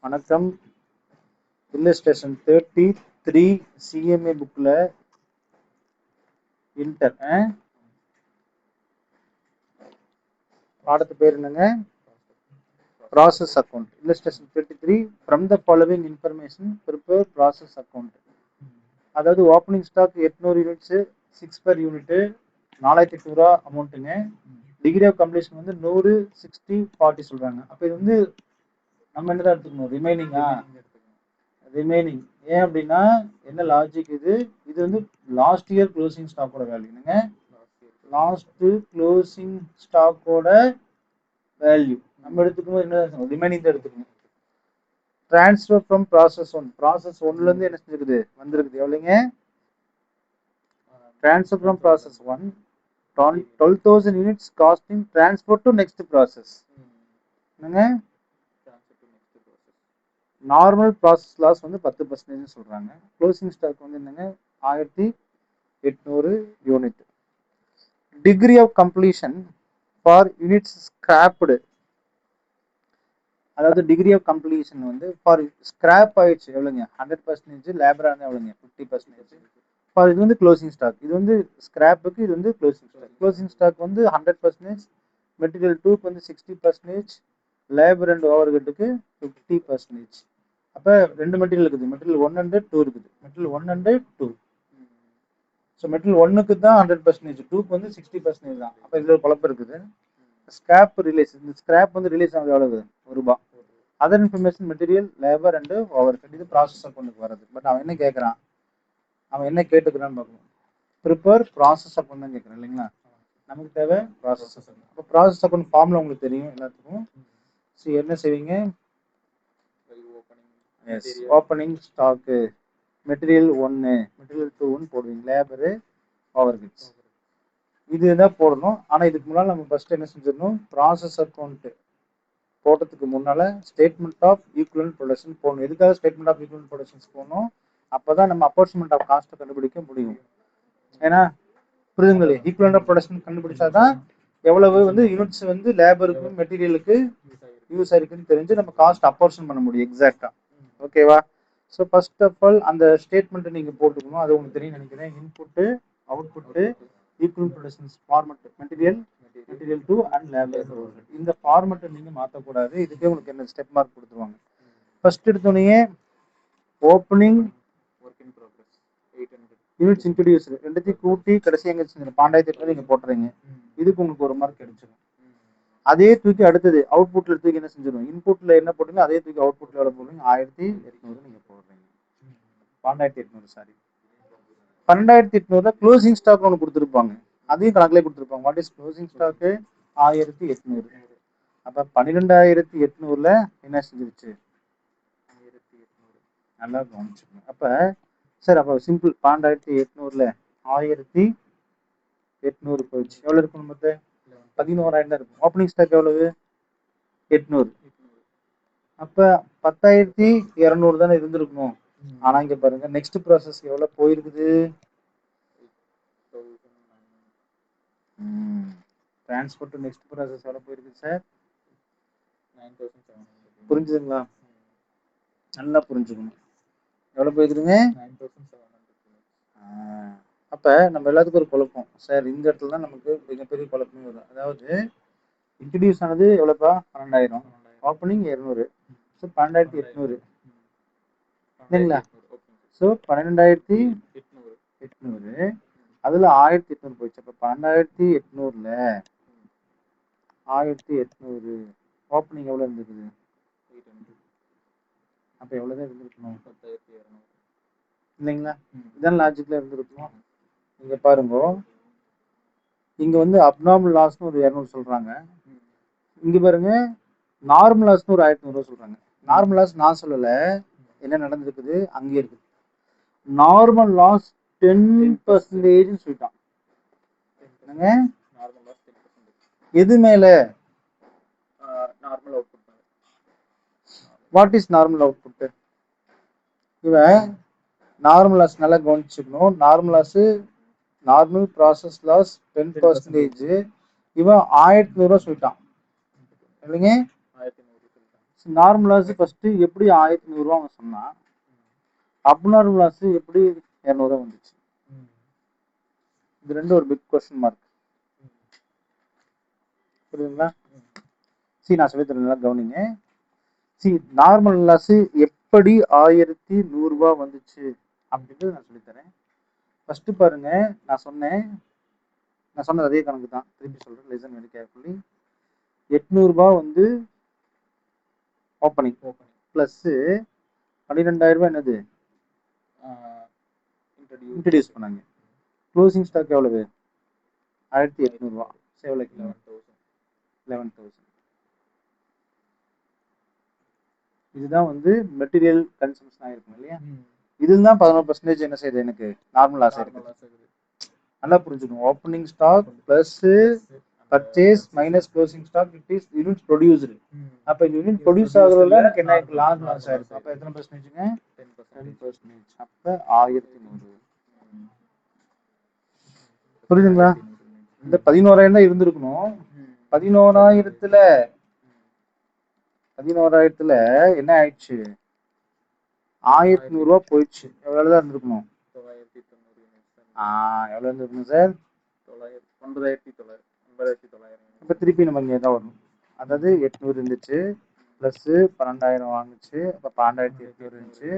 வணக்கம். Illustration 33 CMA புக்ல inter பாடத்து பேர் என்னங்க? Process account. Illustration 33 from the following information prepare process account. அதாவது opening stock 800 units 6 per unit 4800 ரூபா அமௌண்ட்டுங்க. டிகிரி ஆஃப் கம்ப்ளீஷன் வந்து 100 60 40 சொல்றாங்க. அப்போ இது வந்து நம்ம என்னதான் எடுத்துக்கணும்? ரிமைனிங்கா? ரிமைனிங். ஏன் அப்படின்னா என்ன லாஜிக் இது வந்து லாஸ்ட் இயர் க்ளோசிங் ஸ்டாக்கோட வேல்யூ என்னங்க? லாஸ்ட் க்ளோசிங் ஸ்டாக்கோட வேல்யூ நம்ம எடுத்துக்கும்போது என்ன ரிமைனிங் தான் எடுத்துக்கணும். ட்ரான்ஸ்ஃபர் ஃப்ரம் ப்ராசஸ் 1 ப்ராசஸ் 1ல இருந்து என்ன செஞ்சிருக்குது வந்திருக்குது எவ்வளவுங்க? Transfer from process 1 12,000 units costing transfer to next process. என்னங்க? நார்மல் ப்ராசஸ் லாஸ் வந்து 10% சொல்றாங்க. க்ளோசிங் ஸ்டாக் வந்து என்னங்க? 1800 unit. Degree of completion for units ஸ்கிராப்டு, அதாவது டிகிரி ஆஃப் கம்ப்ளீஷன் வந்து ஃபார் ஸ்கிராப் ஆயிடுச்சு எவ்வளோங்க? 100%. லேபரா இருந்தால் எவ்வளோங்க? 50%. ஃபார் இது வந்து க்ளோசிங் ஸ்டாக். இது வந்து ஸ்கிராப்புக்கு, இது வந்து க்ளோசிங் ஸ்டாக். க்ளோசிங் ஸ்டாக் வந்து 100%, மெட்டீரியல் 2க்கு வந்து 60%, லேபர் அண்ட் ஓவர் ஹெட்டுக்கு 50%. அப்போ ரெண்டு மெட்டீரியல் இருக்குது, மெட்டீரியல் 1 and 2 இருக்குது. Material 1 and 2. ஸோ மெட்டீரியல் 1க்கு தான் 100%, 2க்கு வந்து 60% தான். அப்போ இதில் ஒரு குழப்பம் இருக்குது. ஸ்கிராப் ரிலீஸ், இந்த ஸ்கிராப் வந்து ரிலீஸ் ஆகுது எவ்வளவு? ₹1. Other information material labour and over head, இது ப்ராசஸ் அக்கௌண்ட்டுக்கு வருது. பட் அவன் என்ன கேட்குறான், அவன் என்ன கேட்டுக்கிறான்னு பார்க்கணும். ப்ரிப்பேர் ப்ராசஸ் அக்கௌண்ட் தான் கேட்குறான் இல்லைங்களா? நமக்கு தேவை ப்ராசஸ் அக்கௌண்ட். அப்போ ப்ராசஸ் அக்கௌண்ட் ஃபார்ம்ல உங்களுக்கு தெரியும் எல்லாத்துக்கும். ஸோ என்ன செய்வீங்க? ஓப்பனிங் ஸ்டாக்கு மெட்டீரியல் 1 மெட்டீரியல் 2ன்னு போடுவீங்க. லேபரு ஓவர் ஹெட்ஸ் இதுதான் போடணும். ஆனால் இதுக்கு முன்னால் நம்ம ஃபர்ஸ்ட் என்ன செஞ்சிடணும்? ப்ராசஸ் அக்கௌண்ட் போட்டதுக்கு முன்னால ஸ்டேட்மெண்ட் ஆஃப் ஈக்குவலன்ட் ப்ரொடக்ஷன் போடணும். எதுக்காக ஸ்டேட்மெண்ட் ஆஃப் ஈக்குவலன்ட் ப்ரொடக்ஷன்ஸ் போடணும்? அப்பதான் நம்ம அப்போர்ச்மெண்ட் ஆஃப் காஸ்ட்டை கண்டுபிடிக்க முடியும். ஏன்னா புரியுதுங்களே, ஈக்குவலன்ட் ஆஃப் ப்ரொடக்ஷன் கண்டுபிடிச்சாதான் எவ்வளவு வந்து யூனிட்ஸ் வந்து லேபருக்கு மெட்டீரியலுக்கு யூஸ் ஆயிருக்குன்னு தெரிஞ்சு நம்ம காஸ்ட் அப்போர்ஷன் பண்ண முடியும் எக்ஸாக்டா. ஓகேவா? ஸோ ஃபர்ஸ்ட் ஆஃப் ஆல் அந்த ஸ்டேட்மெண்ட்டை நீங்கள் போட்டுக்கணும். அது உங்களுக்கு தெரியும் நினைக்கிறேன். Input, output, equivalent productions format, material 2 and labour. இந்த ஃபார்மட்டை நீங்கள் மாற்றக்கூடாது. இதுக்கே உங்களுக்கு என்ன ஸ்டெப் மார்க் கொடுத்துருவாங்க. ஃபர்ஸ்ட் எடுத்தோடனே ஓப்பனிங் யூனிட்ஸ் இன்ட்ரடியூஸ் ரெண்டுத்தையும் கூட்டி கடைசி எங்க செஞ்சிடும்? 1200 நீங்க போட்டுறீங்க. இதுக்கு உங்களுக்கு ஒரு மார்க் கிடைச்சிடும். அதே தூக்கி அடுத்தது அவுட்புட்ல தூக்கி என்ன செஞ்சிடும்? இன்புட்ல என்ன போட்டீங்க அதே தூக்கி அவுட்புட்ல எவ்வளவு போடுறீங்க? 1800 நீங்க போடுறீங்க. 12,800 சாரி 12,800 க்ளோசிங் ஸ்டாக் ஒன்று கொடுத்துருப்பாங்க. அதையும் கணக்கிலே கொடுத்துருப்பாங்க. What is closing stock? 1800. அப்ப 12,800ல என்ன செஞ்சிருச்சு? நல்லா கவனிச்சுக்கணும். அப்ப சார் அப்போ சிம்பிள் 12,800ல 1800 போயிடுச்சு. எவ்வளவு இருக்கும்? மொத்தம் 11,000 இருக்கும். ஓப்பனிங் ஸ்டாக் எவ்வளவு? 800. அப்ப 10,200 தானே இருந்திருக்கணும். ஆனா இங்க பாருங்க நெக்ஸ்ட் ப்ராசஸ் எவ்வளவு போயிருக்குது? டிரான்ஸ்போர்ட் டு நெக்ஸ்ட் ப்ராசஸ் எவ்வளவு போயிருக்கு சார்? 9,700. புரிஞ்சுதுங்களா? நல்லா புரிஞ்சுக்கணும். எவ்வளவு போயிருக்குதுங்க? 9,700. அப்ப நம்ம எல்லாத்துக்கும் ஒரு குழப்பம் சார். இந்த இடத்துல தான் நமக்கு மிகப்பெரிய குழப்பமே வரும். அதாவது இன்ட்ரடியூஸ் ஆனது எவ்வளவுப்பா? 12,000. ஓப்பனிங் 200. ஸோ 12,800 இல்லைங்களா? ஸோ 12,800 அதுல 1,800 போயிடுச்சு. அப்ப 12,800ல 1,800 ஓப்பனிங் எவ்வளவு இருந்திருக்குது? 800. அப்ப எவ்வளவுதான் இருந்திருக்கணும்? 10,200 இல்லைங்களா? இதான் லாஜிக்ல இருந்திருக்கணும். இங்க பாருங்க, இங்க வந்து அப்நார்மல் லாஸ்னு ஒரு 200 சொல்றாங்க. இங்க பாருங்க நார்மல் லாஸ்னு ஒரு 1,800 சொல்றாங்க. நார்மல் லாஸ் நான் சொல்லல, என்ன நடந்திருக்குது அங்கே இருக்குது. நார்மல் லாஸ் 10% சொல்லிட்டான். என்னங்க? எது மேல? Normal output. What is normal output? இவன் நார்மல் லாஸ் நல்லா கவனிச்சுக்கணும். Normal loss normal process loss 10%. இவன் 1,800 சொல்லிட்டான் இல்லைங்க? நார்மல் லாஸ் ஃபர்ஸ்ட் எப்படி 1100 அவன் சொன்னான், அப்நார்மல் லாஸ் எப்படி 200 வந்துச்சு? இது ரெண்டும் ஒரு பிக் கொஸ்டின் மார்க். புரியுதுங்களா? நான் சொல்லி தரேன், கவனிங்க. நார்மல் லாஸ் எப்படி 1100 வந்துச்சு அப்படின்றது நான் சொல்லித்தரேன். ஃபர்ஸ்ட் பாருங்க, நான் சொன்னது அதே கணக்கு தான், திருப்பி சொல்றேன், லிசன் வெரி கேர்ஃபுல்லி. 800 வந்து ஓப்பனிங் பிளஸ் 12,000 என்னது இன்ட்ரடியூஸ் பண்ணாங்க. க்ளோசிங் ஸ்டாக் எவ்வளவு? 1800. எவ்வளவு? 11,000. இதுதான் வந்து மெட்டீரியல் கன்சம்ஷன் ஆயிருக்கும் இல்லையா? இதுதான் 11% என்ன செய்யுது எனக்கு நார்மல் லாஸ் இருக்குது. நல்லா புரிஞ்சுக்கணும். Opening stock plus purchase minus closing stock it is unit produced. அப்ப இந்த யூனிட் ப்ரொடியூஸ் ஆகுறதுல எனக்கு என்ன ஆயிருக்கு? லாஸ் ஆயிருக்கு. அப்ப எத்தனை பர்சன்டேஜ்ங்க? 10%. அப்ப 1100. புரியுதுங்களா? இந்த 11,000 தான் இருந்திருக்கணும். 11,000த்துல என்ன ஆயிடுச்சு? 1100 போயிடுச்சு. எவ்வளவுதான் இருந்திருக்கணும்? எவ்வளவு இருந்திருக்கணும் சார்? 9,900. இப்ப திருப்பி நம்ம இங்க தான் வரணும். அதாவது 800 இருந்துச்சு பிளஸ் 12,000 வாங்குச்சு. அப்ப 12,800 இருந்துச்சு.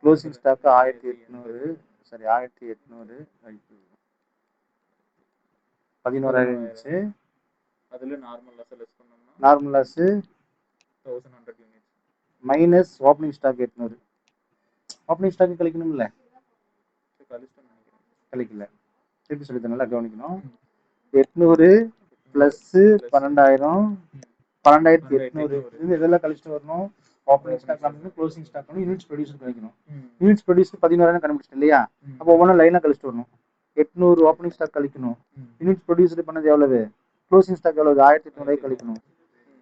Closing stock 1,800. சரி, 1,800 11,000 இருந்துச்சு. அதுல normal loss 1,100 units minus opening stock 800. Opening stock கழிக்கணும்ல? கழிக்கல. திருப்பி சொல்லி நல்லா கவனிக்கணும். 800 பிளஸ் 12,000 12,800 இதெல்லாம் கழிச்சுட்டு வரணும். ஓப்பனிங் ஸ்டாக் கழிக்கணும், க்ளோசிங் ஸ்டாக் கழிக்கணும், யூனிட்ஸ் ப்ரொடியூஸ் கழிக்கணும். யூனிட்ஸ் ப்ரொடியூஸ் 11,000 கண்டுபிடிச்சிட்டு இல்லையா? அப்போ ஒவ்வொன்றா லைனா கழிச்சுட்டு வரணும். 800 ஓப்பனிங் ஸ்டாக் கழிக்கணும். யூனிட் ப்ரொடியூஸ் பண்ணது எவ்வளவு? க்ளோசிங் ஸ்டாக் எவ்வளவு? 1,800 கழிக்கணும்.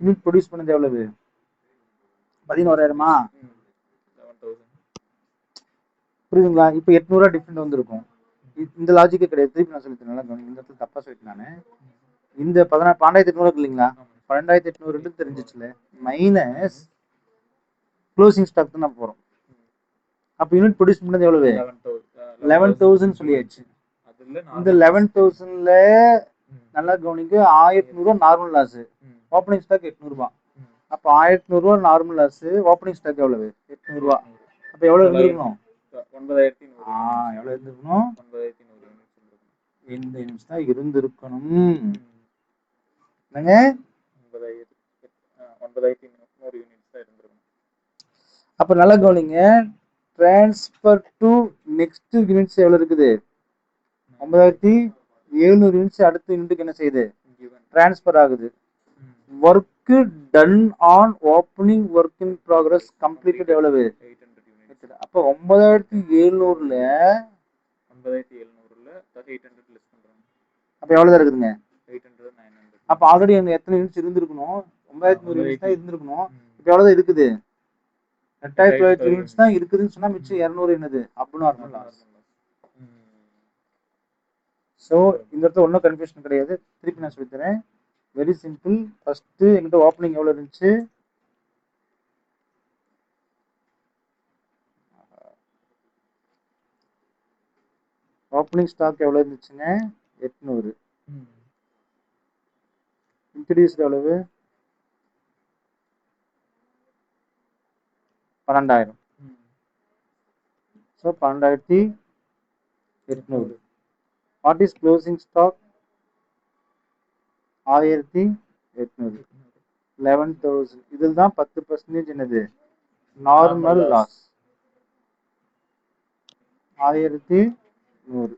யூனிட் ப்ரொடியூஸ் பண்ணது எவ்வளவு? 11,000. புரியுதுங்களா? இப்போ 800 டிஃபரெண்ட் வந்துருக்கும். இந்த லாஜிக்கே கிடையாது. திருப்பி நான் சொல்லித்தரேன், நல்லா கவனிங்க. இந்த இடத்துல தப்பா சொல்லிட்டேன் நானு. இந்த 12,800 இருக்கு இல்லைங்களா? 12,800 தெரிஞ்சிச்சுல, மைனஸ் க்ளோசிங் ஸ்டாக் தான் நான் போறோம். அப்ப யூனிட் ப்ரொடியூஸ் பண்ணது எவ்வளவு? 11,000 சொல்லியாச்சு. இந்த 11,000ல நல்லா கவனிங்க, 1,800 நார்மல் லாஸ், ஓப்பனிங் ஸ்டாக் 800. அப்ப 1,800 நார்மல் லாஸ், ஓப்பனிங் ஸ்டாக் எவ்வளவு? 800. அப்ப எவ்வளவு இருந்திருக்கணும்? 9,100. எவ்வளவு இருந்திருக்கணும்? 9,100 யூனிட்ஸ் தான் இருந்திருக்கணும். என்னங்க? 9,100 யூனிட்ஸ் தான் இருந்திருக்கணும். அப்ப நல்லா கவனிங்க, டிரான்ஸ்பர் டு நெக்ஸ்ட் யூனிட்ஸ் எவ்வளவு இருக்குது? 9,700 யூனிட்ஸ் அடுத்த யூனிட்டுக்கு என்ன செய்யுது? டிரான்ஸ்பர் ஆகுது. Work done on opening work in progress completed எவ்வளவு? 800. அப்ப 9,700ல 800 லெஸ் பண்றாங்க. அப்ப எவ்வளவு இருக்குதுங்க? 800 900. அப்ப ஆல்ரெடி அங்க எத்தனை யூனிட்ஸ் இருந்திருக்கணும்? 9,100 யூனிட்ஸ் தான் இருந்திருக்கணும். இப்ப எவ்வளவு இருக்குது? 8,900 யூனிட்ஸ் தான் இருக்குதுன்னு சொன்னா மிச்சம் 200 என்னது? Abnormal loss. ஸோ இந்த இடத்துல ஒன்றும் கன்ஃபியூஷன் கிடையாது. திருப்பி நான் சொல்லித்தரேன், வெரி சிம்பிள். ஃபர்ஸ்ட் எங்கிட்ட ஓப்பனிங் எவ்வளவு இருந்துச்சு? ஓப்பனிங் ஸ்டாக் எவ்வளவு இருந்துச்சுங்க? 800. இன்ட்ரடியூஸ்ட் எவ்வளவு? 12,000. So 12,800. What is closing stock? 1,800. 11,000. இதில் தான் 10% என்னது? Normal loss. 1,100.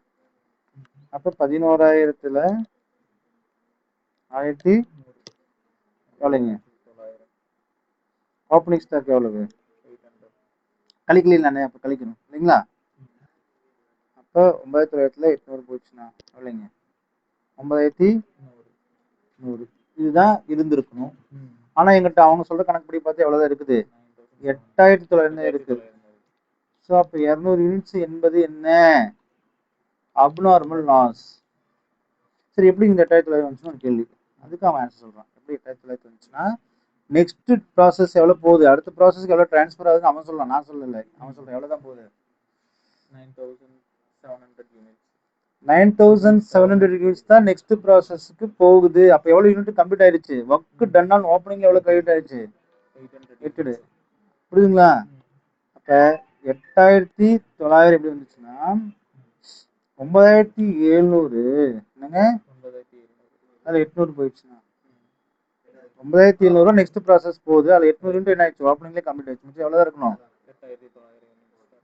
அப்ப 11,000த்துல 1,000 எவ்வளவுங்க? ஓப்பனிங் ஸ்டாக் எவ்வளவு? கழிக்கல நானே, அப்ப கழிக்கணும் இல்லைங்களா? அப்ப 9,900 போச்சுன்னா எவ்வளவுங்க? 9,100. இதுதான் இருந்திருக்கணும். ஆனா எங்கிட்ட அவங்க சொல்ற கணக்குப்படி பார்த்தா எவ்வளவுதான் இருக்குது? 8,900 இருக்கு. ஸோ அப்ப 200 யூனிட்ஸ் என்பது என்ன? Abnormal loss. சரி, எப்படி இந்த 8,900 வந்துச்சுன்னு ஒரு கேள்வி. அதுக்கு அவன் ஆன்சர் சொல்றான். எப்படி 8,900 வந்துச்சுன்னா, நெக்ஸ்ட் ப்ராசஸ் எவ்வளோ போகுது, அடுத்த ப்ராசஸ்க்கு எவ்வளோ ட்ரான்ஸ்ஃபர் ஆகுதுன்னு அவன் சொல்லலாம், நான் சொல்லலை. அவன் சொல்கிறேன் எவ்வளோ தான் போகுது. 9700 யூனிட்ஸ் தான் நெக்ஸ்ட் ப்ராசஸ்க்கு போகுது. அப்போ எவ்வளோ யூனிட் கம்ப்ளீட் ஆயிடுச்சு, ஒர்க் டன் ஆன் ஓப்பனிங் எவ்வளோ கம்ப்ளீட் ஆயிடுச்சு, 800. புரியுதுங்களா? அப்போ 8900 எப்படி வந்துச்சுன்னா 9700 என்னங்க, அதில் 800 போயிடுச்சுன்னா 9700 நெக்ஸ்ட் ப்ராசஸ் போகுது. அதில் 800 யூனிட் என்ன ஆயிடுச்சு, ஓப்பனிங்லேயே கம்ப்ளீட் ஆயிடுச்சு. எவ்வளோ தான் இருக்கணும்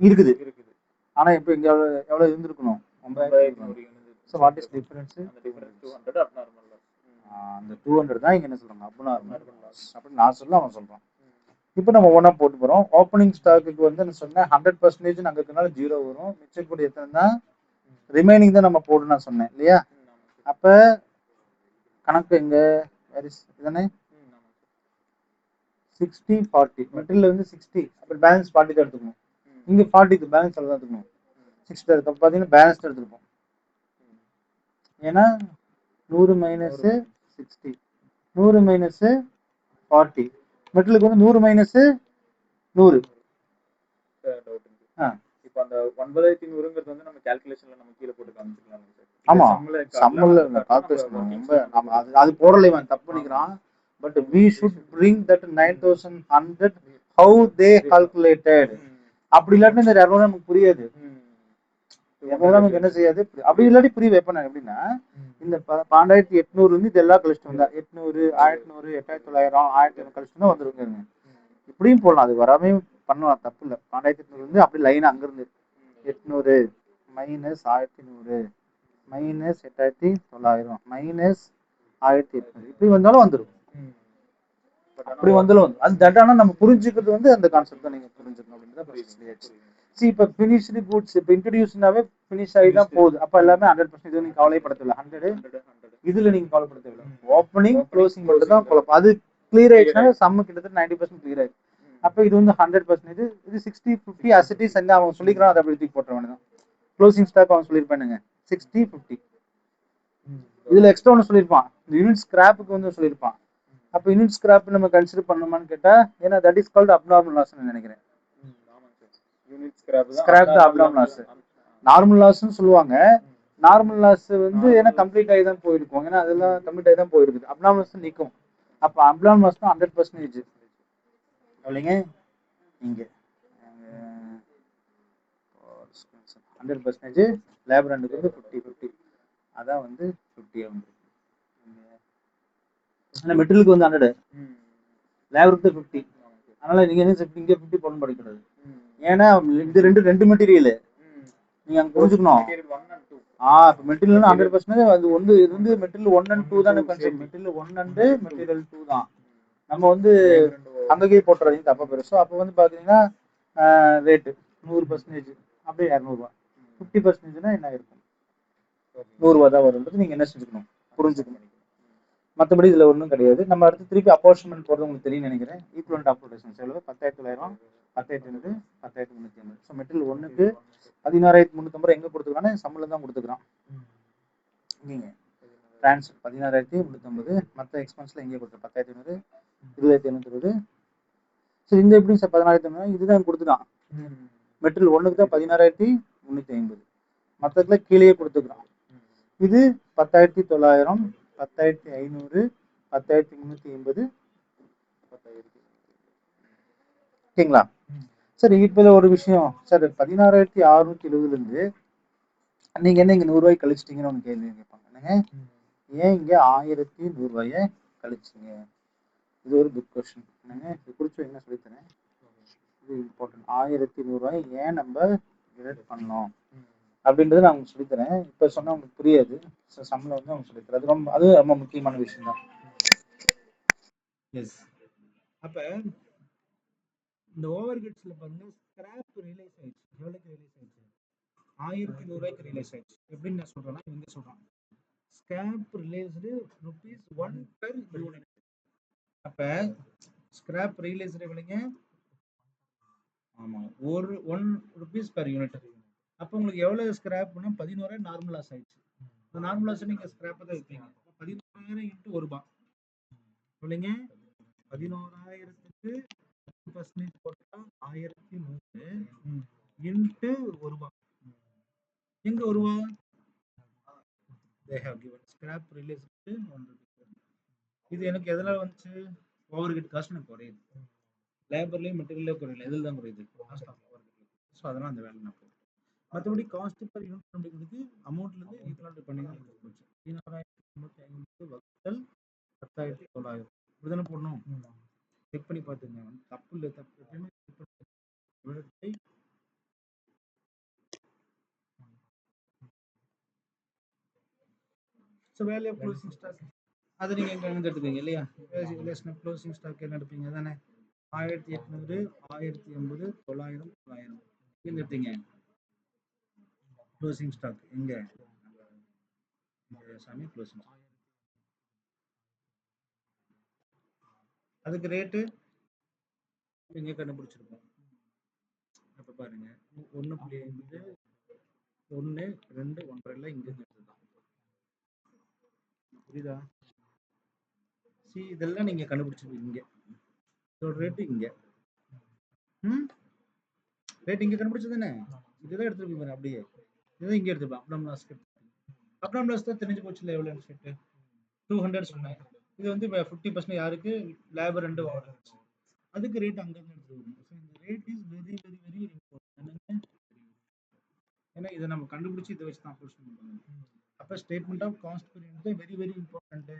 இருக்குது. ஆனால் இப்போ இங்கே எவ்வளோ இருந்திருக்கணும், 9000. ஸோ வாட் இஸ் டிஃபரன்ஸ், அந்த 200 தான் இங்கே என்ன சொல்கிறாங்க அப்நார்மல் அப்படின்னு நான் சொல்ல அவன் சொல்கிறான். இப்போ நம்ம ஒவ்வொன்றா போட்டு போகிறோம். ஓப்பனிங் ஸ்டாக்குக்கு வந்து நான் சொன்னேன் 100% அங்கே இருக்கனால 0 வரும். மிச்சம் கூட எத்தனை தான் ரிமைனிங் தான் நம்ம போடணும் நான் சொன்னேன் இல்லையா. அப்போ கணக்கு எங்கே இதானே 60-40 மெட்டீரியல் வந்து 60, அப்புறம் பேலன்ஸ் 40 தான் எடுத்துக்கணும். இங்கே 40க்கு பேலன்ஸ் எவ்வளோ தான் எடுத்துக்கணும், 60 தான். அப்போ பார்த்தீங்கன்னா பேலன்ஸ் தான் எடுத்துருப்போம். ஏன்னா 100 மைனஸ் 60, 100 மைனஸ் 40, மெட்டீரியலுக்கு வந்து 100 மைனஸ் 100. இப்போ அந்த 9100ங்கிறது வந்து நம்ம கால்குலேஷன்ல நம்ம கீழே போட்டு காமிச்சிக்கலாம். ஆமா, சம்மல்ல கால்குலேஷன் ரொம்ப நாம அது போடலை, இவன் தப்பு பண்ணிக்கிறான். But we should bring that 9100 how they calculated. அப்படி இல்லாட்டி இந்த 200 நமக்கு புரியாது. 200 நமக்கு என்ன செய்யாது, அப்படி இல்லாட்டி புரிய வைப்பேன் நான். எப்படின்னா இந்த 12800 வந்து இதெல்லாம் கழிச்சுட்டு வந்தா 800, 1100, 8900, 1000 கழிச்சுட்டு தான் வந்துருங்க. இப்படியும் போடலாம், அது வராமே பண்ணலாம், தப்பு இல்லை. 12800 வந்து அப்படி லைன் அங்கிருந்து 800 மைனஸ் 1100 மைனஸ் 8900 மைனஸ் 1800 இப்படி வந்தாலும் வந்துடும். அப்படி வந்தாலும் அது தட்டானா நம்ம புரிஞ்சுக்கிறது வந்து அந்த கான்செப்ட் தான் நீங்க புரிஞ்சுக்கணும் அப்படின்றத. சி இப்போ ஃபினிஷ்டு கூட்ஸ் இப்போ இன்ட்ரடியூஸ்னாவே ஃபினிஷ் ஆகி தான் போகுது. அப்போ எல்லாமே 100% நீங்க கவலைப்படுத்தல. 100 இதுல நீங்க கவலைப்படுத்தவில்லை. ஓப்பனிங் க்ளோசிங் மட்டும் தான் குழப்பம். அது கிளியர் ஆயிடுச்சுன்னா சம்மு கிட்டத்தட்ட 90% கிளியர் ஆயிடுச்சு. அப்போ இது வந்து 100%, இது 60-50 அசிட்டிஸ் என்ன அவன் சொல்லிக்கிறான், அதை அப்படி தூக்கி போட்ட வேண்டியதான். க்ளோசிங் ஸ்டாக் அவன் சொல்லியிருப்பானுங்க 60-50. இதுல எக்ஸ்ட்ரா ஒன்று சொல்லியிருப்பான், இந்த யூனிட் ஸ்கிராப்புக்கு வந்து சொல்லியிருப்பான். அப்போ யூனிட் ஸ்கிராப் நம்ம கன்சிடர் பண்ணணுமான்னு கேட்டா, ஏன்னா that is called abnormal loss நினைக்கிறேன். ஸ்கிராப் தான் அப்நார்மல் லாஸ். நார்மல் லாஸ்ன்னு சொல்லுவாங்க. நார்மல் லாஸ் வந்து ஏன்னா கம்ப்ளீட் ஆகி தான் போயிருக்கும், ஏன்னா அதெல்லாம் கம்ப்ளீட் ஆகி தான் போயிருக்குது. அப்நார்மல் லாஸ் நிற்கும். அப்போ அப்நார்மல் லாஸ் தான் 100%. இல்லைங்க இங்க 100% லேபர் அண்டுக்கு வந்து 50-50, அதான் வந்து 50 வந்து மெட்டீரியலுக்கு வந்து 100, லேபருக்கு 50. அதனால நீங்க என்ன இங்க 50 போடணும் படிக்கிறது. ஏன்னா இது ரெண்டு மெட்டீரியல் நீங்க அங்க புரிஞ்சுக்கணும். இப்போ மெட்டீரியல் 100% அது வந்து இது வந்து மெட்டீரியல் 1 and 2 தான் கான்செப்ட். மெட்டீரியல் 1 and மெட்டீரியல் 2 தான். நம்ம வந்து அங்கேயே போட்டுறதையும் தப்பா பெருசோ. அப்போ வந்து பாத்தீங்கன்னா ரேட்டு 100% அப்படியே 200 50%னா என்ன இருக்கும், 100 தான் வரும்ன்றது நீங்க என்ன செஞ்சுக்கணும், புரிஞ்சுக்கணும். மற்றபடி இதுல ஒன்றும் கிடையாது. நம்ம அடுத்து திருப்பி அப்போர்ஷன்மெண்ட் போறது உங்களுக்கு தெரியும் நினைக்கிறேன். ஈக்குவலன்ட் அப்ரோடேஷன் செலவு 10900, 10800, 10350. ஸோ மெட்டீரியல் 1க்கு 16350 எங்க கொடுத்துருக்கானே சம்பளம் தான் கொடுத்துக்கிறான். நீங்க டிரான்ஸ்ஃபர் 16350, மற்ற எக்ஸ்பென்ஸ்ல எங்கே கொடுத்து 10500, 20720. சரி இந்த எப்படி சார் 14500 இதுதான் கொடுத்துட்டான். மெட்டீரியல் 1க்கு தான் 16350, மற்றதுல கீழே கொடுத்துக்கிறான். இது 10900, 10500, 10380. ஓகேங்களா? சரி இப்போ ஒரு விஷயம் சார், 16670 இருந்து நீங்க என்ன இங்க 100 ரூபாய் கழிச்சிட்டீங்கன்னு ஒன்று கேள்வி கேட்பாங்க. என்னங்க ஏன் இங்க 1100 ரூபாயை கழிச்சிங்க? இது ஒரு குட் கொஸ்டின். என்னங்க இது குறிச்சு என்ன சொல்லித்தரேன், இது இம்பார்ட்டன்ட். 1100 ரூபாய் ஏன் நம்ம டிவைட் பண்ணோம் அப்படின்றது நான் உங்களுக்கு சொல்லித்தரேன். இப்போ சொன்னா உங்களுக்கு புரியாது. சம்பளம் வந்து அவங்க சொல்லித்தரேன். அது ரொம்ப முக்கியமான விஷயம் தான். எஸ். அப்ப இந்த ஓவர் ஹெட்ஸ்ல பாருங்க, ஸ்கிராப் ரியலைஸ் ஆயிடுச்சு. எவ்வளவுக்கு ரியலைஸ் ஆயிடுச்சு? 1100 ரூபாய்க்கு ரியலைஸ் ஆயிடுச்சு. எப்படின்னு நான் சொல்றேன்னா இவங்க சொல்றான் ஸ்கிராப் ரிலேஸ்டு ₹1 per யூனிட். அப்ப ஸ்கிராப் ரியலைஸ்டு எவ்வளவுங்க? ஆமா, ₹1 per யூனிட். அப்ப உங்களுக்கு எவ்வளவு ஸ்கிராப்னா 11000 நார்மல் லாஸ் ஆயிடுச்சு. இந்த நார்மல் லாஸ் நீங்க ஸ்கிராப் தான் வைப்பீங்க. 11000 × ₹1 இல்லைங்க 11,000க்கு 10% போட்டா 1100 இன்ட்டு ₹1. எங்க ₹1? they have given scrap release இது எனக்கு எதனால வந்துச்சு? ஓவர் ஹெட் காஸ்ட் எனக்கு குறையுது. லேபர்லயும் மெட்டீரியல்ல குறையல. எதுல தான் குறையுது? Cost of overhead. So அதனால அந்த வேலை நான் போட்டேன். மற்றபடி காஸ்ட் பர் யூனிட் அப்படிங்கிறதுக்கு அமௌண்ட்ல இருந்து ஈக்குவல் பண்ணி தான் போச்சு. 16,350 வகுத்தல் 10,900 இப்படிதானே போடணும். செக் பண்ணி பார்த்துங்க. தப்பு இல்லை, தப்பு எப்பயுமே so value of closing stock அது நீங்க எங்க எடுத்துப்பீங்க இல்லையா? க்ளோசிங் ஸ்டாக் என்ன எடுப்பீங்க தானே? 1800, 1080, 900, 900 எங்க எடுத்தீங்க? க்ளோசிங் ஸ்டாக் எங்க? சாமி க்ளோசிங் ஸ்டாக் அதுக்கு ரேட்டு இங்க கண்டுபிடிச்சிருக்கோம். அப்ப பாருங்க 1.5 1 2 1.5 இங்க எடுத்துதான். புரியுதா? சி இதெல்லாம் நீங்க கண்டுபிடிச்சிருக்கீங்க. இதோட ரேட்டு இங்க. ரேட் இங்க கண்டுபிடிச்சதுதானே? இதுதான் எடுத்துருப்பீங்க அப்படியே. இதுதான் இங்க எடுத்துப்பேன். அப்டாம் லாஸ் தான் தெரிஞ்சு போச்சுல எவ்வளவு செட் 200 சொன்னேன். இது வந்து 50% யாருக்கு? Labour and overheads. அதுக்கு ரேட் அங்க இருந்து எடுத்துருவோம். ஸோ இந்த rate is very very very important. ஏன்னா இதை நம்ம கண்டுபிடிச்சு இதை வச்சு தான் அப்ரோச் பண்ணுவோம். அப்ப statement of cost per unit very very important.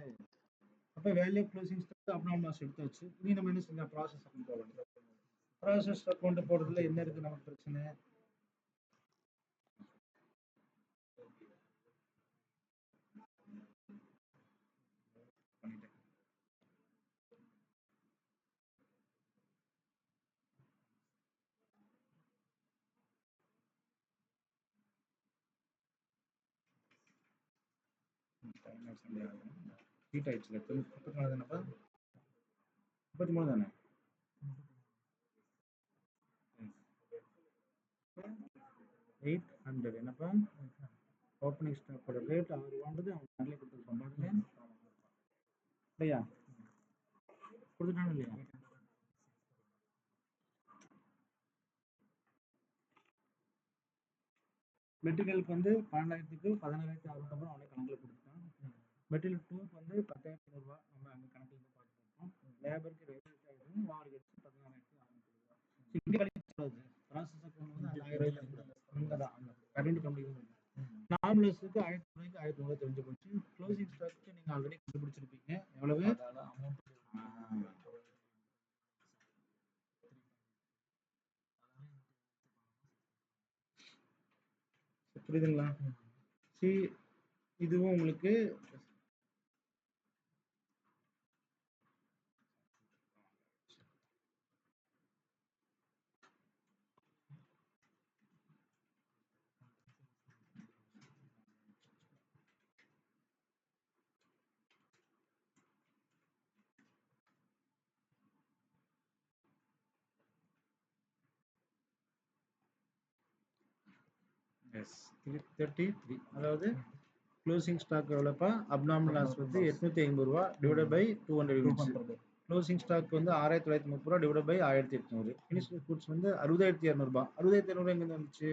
அப்ப வேல்யூ க்ளோசிங் ஸ்டாக் அப்டாம் லாஸ் எடுத்தாச்சு. இனி நம்ம என்ன செஞ்சோம்? ப்ராசஸ் அக்கௌண்ட் போடணும். ப்ராசஸ் அக்கௌண்ட் போடுறதுல என்ன இருக்கு நமக்கு பிரச்சனை? பண்ணிட்டேன். ஹீட் ஆயிடுச்சுல 34 தானேப்பா? 33 தானே? 800 என்னப்பா? ஓப்பனிங் ஸ்டாக்கோட ரேட் அவர் வாண்டது அவன் நல்ல கொடுத்துருப்பான் பாருங்க. இல்லையா? கொடுத்துட்டானு இல்லையா? மெட்டீரியலுக்கு வந்து 12,000க்கு 16,650 அவனே கணக்கில் கொடுத்துட்டான். மெட்டீரியல் 2க்கு வந்து 10,500 நம்ம அங்கே கணக்கில் பார்த்துருக்கோம். லேபருக்கு 7,000 வாடகைக்கு 14,600. இங்கே கழிச்சு ப்ராசஸ் அக்கௌண்ட் வந்து 1000 இங்கே தான் கரண்ட் கம்பெனி நார்மலஸுக்கு 1000 1000 தெரிஞ்சு போச்சு. க்ளோசிங் ஸ்டாக்கு நீங்கள் ஆல்ரெடி கண்டுபிடிச்சிருப்பீங்க. எவ்வளவு அமௌண்ட்? புரியுதுங்களா? சி இதுவும் உங்களுக்கு எஸ் 333. அதாவது க்ளோசிங் ஸ்டாக் எவ்வளோப்பா? அப்நார்மல் லாஸ் வந்து 850 ரூபா divide by 200 units. Closing stock வந்து 6,930 ரூபா டிவைட் பை 1,800. ஃபினிஷ்டு குட்ஸ் வந்து 60,200 ரூபா. 60,200 எங்க வந்துச்சு?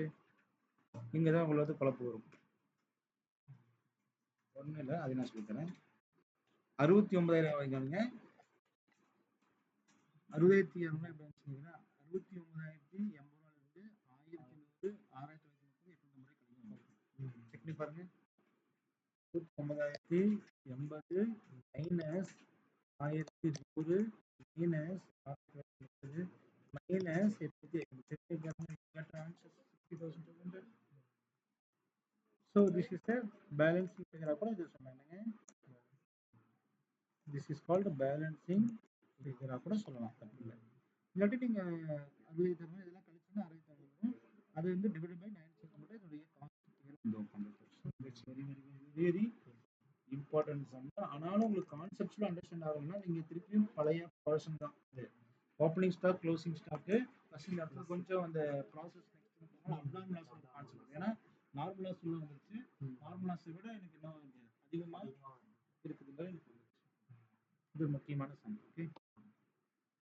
இங்க தான் உங்களுக்கு குழப்பம் வரும். ஒன்றும் இல்லை, அதை நான் சொல்லித்தரேன். 69,000 வாங்கிக்கோங்க. 60,200 எப்படி வந்துச்சுங்கன்னா 69,080 ரூபாயிலிருந்து 1,100 6,930 850 செக் பண்ணி பாருங்க. 69,080 minus 1,100 minus 6,930 minus 850. So this is a balancing figure. அப்புறம் இது சொன்னாங்க. This is called balancing figure. அப்புறம் சொல்லலாம், தப்பு இல்லை. இல்லாட்டி நீங்க 60,000 இதெல்லாம் கழிச்சுன்னா 60,000 அது வந்து டிவைட் பை 9 மட்டும் இதோடைய cost it's very very very important sum. ஆனாலும் உங்களுக்கு கான்செப்ட்ல அண்டர்ஸ்டாண்ட் ஆகணும்னா நீங்க திருப்பியும் பழைய பர்சன் தான். Opening stock closing stock first கொஞ்சம் அந்த ப்ராசஸ் அப்நார்மல் லாஸ் கான்செப்ட். ஏன்னா நார்மல் லாஸ் உள்ள வந்துருச்சு. நார்மல் லாஸை விட எனக்கு இன்னும் அதிகமாக இருக்குதுங்க. இது முக்கியமான சம். ஓகே.